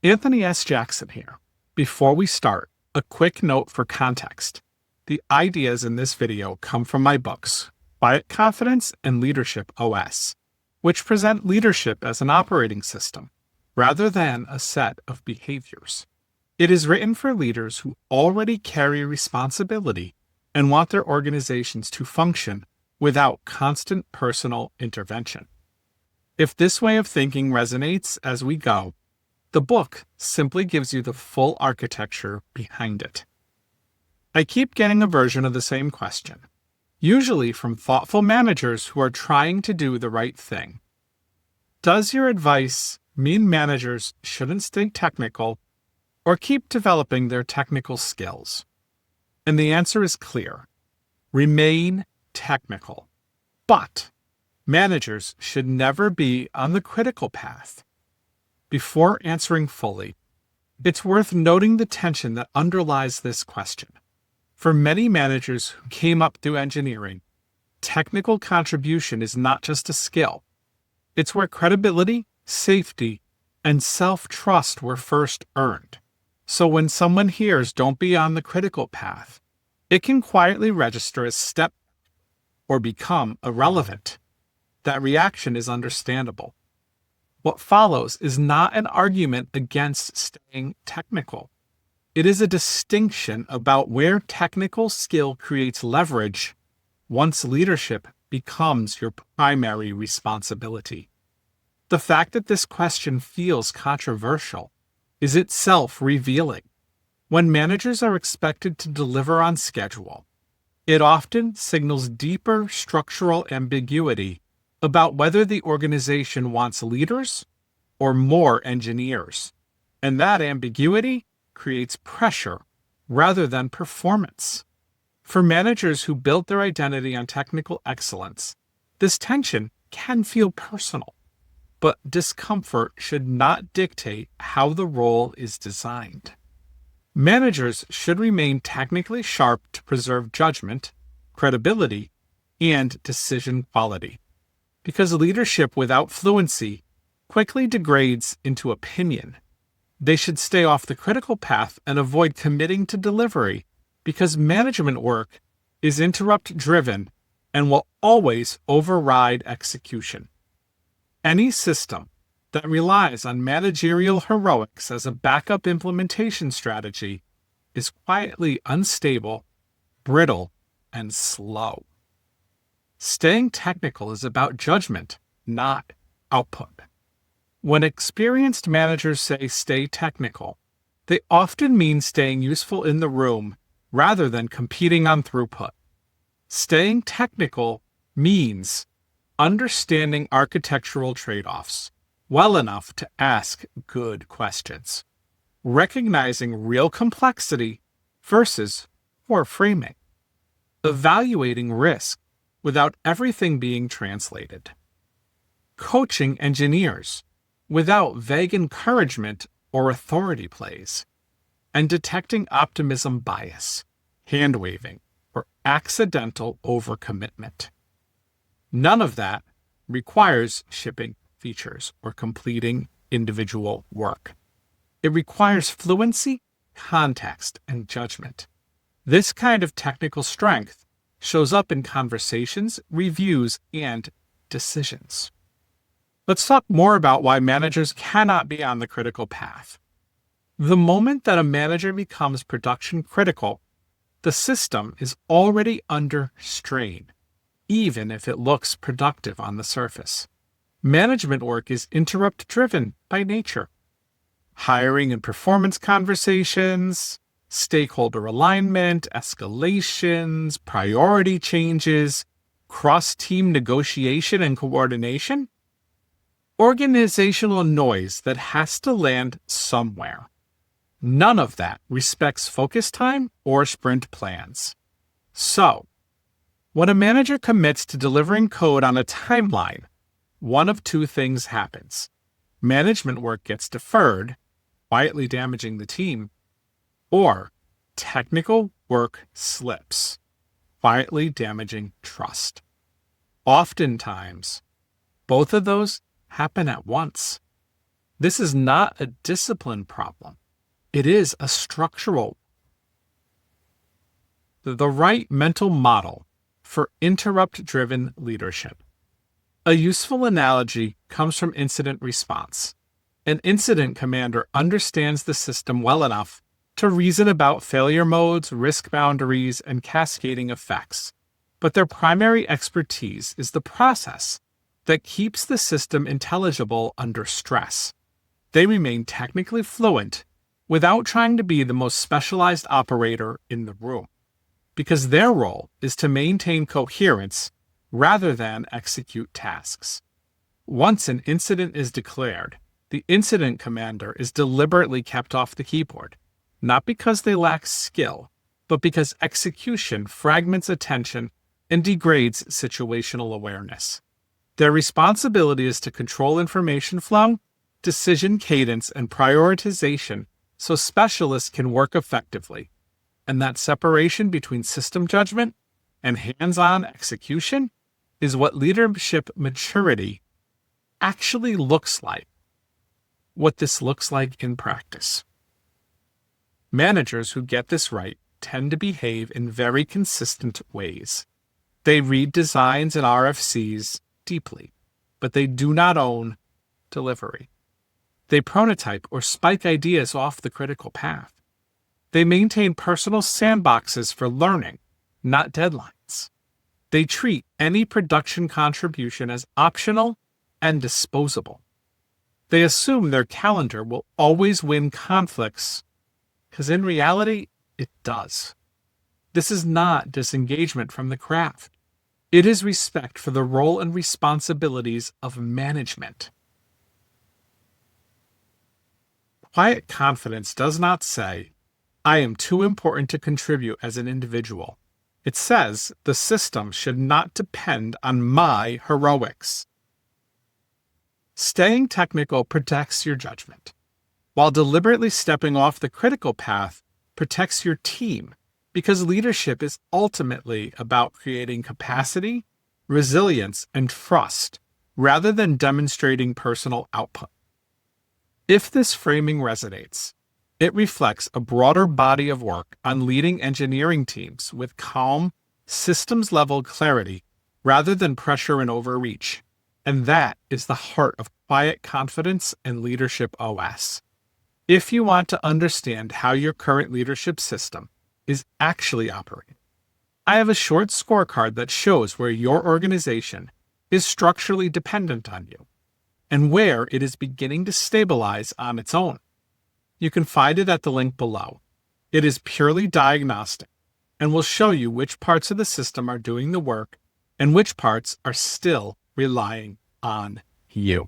Anthony S. Jackson here. Before we start, a quick note for context. The ideas in this video come from my books, Quiet Confidence and LeadershipOS, which present leadership as an operating system, rather than a set of behaviors. It is written for leaders who already carry responsibility and want their organizations to function without constant personal intervention. If this way of thinking resonates as we go, the book simply gives you the full architecture behind it. I keep getting a version of the same question, usually from thoughtful managers who are trying to do the right thing. Does your advice mean managers shouldn't stay technical or keep developing their technical skills? And the answer is clear. Remain technical. But managers should never be on the critical path. Before answering fully, it's worth noting the tension that underlies this question. For many managers who came up through engineering, technical contribution is not just a skill. It's where credibility, safety, and self-trust were first earned. So when someone hears "don't be on the critical path," it can quietly register as step or become irrelevant. That reaction is understandable. What follows is not an argument against staying technical. It is a distinction about where technical skill creates leverage once leadership becomes your primary responsibility. The fact that this question feels controversial is itself revealing. When managers are expected to deliver on schedule, it often signals deeper structural ambiguity about whether the organization wants leaders or more engineers. And that ambiguity creates pressure rather than performance. For managers who built their identity on technical excellence, this tension can feel personal, but discomfort should not dictate how the role is designed. Managers should remain technically sharp to preserve judgment, credibility, and decision quality. Because leadership without fluency quickly degrades into opinion. They should stay off the critical path and avoid committing to delivery, because management work is interrupt-driven and will always override execution. Any system that relies on managerial heroics as a backup implementation strategy is quietly unstable, brittle, and slow. Staying technical is about judgment, not output. When experienced managers say stay technical, they often mean staying useful in the room rather than competing on throughput. Staying technical means understanding architectural trade-offs well enough to ask good questions, recognizing real complexity versus poor framing, evaluating risk without everything being translated, coaching engineers without vague encouragement or authority plays, and detecting optimism bias, hand-waving, or accidental overcommitment. None of that requires shipping features or completing individual work. It requires fluency, context, and judgment. This kind of technical strength shows up in conversations, reviews, and decisions. Let's talk more about why managers cannot be on the critical path. The moment that a manager becomes production critical, the system is already under strain, even if it looks productive on the surface. Management work is interrupt-driven by nature. Hiring and performance conversations, stakeholder alignment, escalations, priority changes, cross-team negotiation and coordination. Organizational noise that has to land somewhere. None of that respects focus time or sprint plans. So, when a manager commits to delivering code on a timeline, one of two things happens. Management work gets deferred, quietly damaging the team, or technical work slips, quietly damaging trust. Oftentimes, both of those happen at once. This is not a discipline problem. It is a structural. The right mental model for interrupt-driven leadership. A useful analogy comes from incident response. An incident commander understands the system well enough to reason about failure modes, risk boundaries, and cascading effects. But their primary expertise is the process that keeps the system intelligible under stress. They remain technically fluent without trying to be the most specialized operator in the room, because their role is to maintain coherence rather than execute tasks. Once an incident is declared, the incident commander is deliberately kept off the keyboard, not because they lack skill, but because execution fragments attention and degrades situational awareness. Their responsibility is to control information flow, decision cadence, and prioritization so specialists can work effectively. And that separation between system judgment and hands-on execution is what leadership maturity actually looks like. What this looks like in practice. Managers who get this right tend to behave in very consistent ways. They read designs and RFCs deeply, but they do not own delivery. They prototype or spike ideas off the critical path. They maintain personal sandboxes for learning, not deadlines. They treat any production contribution as optional and disposable. They assume their calendar will always win conflicts, because in reality, it does. This is not disengagement from the craft. It is respect for the role and responsibilities of management. Quiet confidence does not say, I am too important to contribute as an individual. It says the system should not depend on my heroics. Staying technical protects your judgment, while deliberately stepping off the critical path protects your team, because leadership is ultimately about creating capacity, resilience, and trust, rather than demonstrating personal output. If this framing resonates, it reflects a broader body of work on leading engineering teams with calm, systems-level clarity rather than pressure and overreach. And that is the heart of quiet confidence and LeadershipOS. If you want to understand how your current leadership system is actually operating, I have a short scorecard that shows where your organization is structurally dependent on you and where it is beginning to stabilize on its own. You can find it at the link below. It is purely diagnostic and will show you which parts of the system are doing the work and which parts are still relying on you.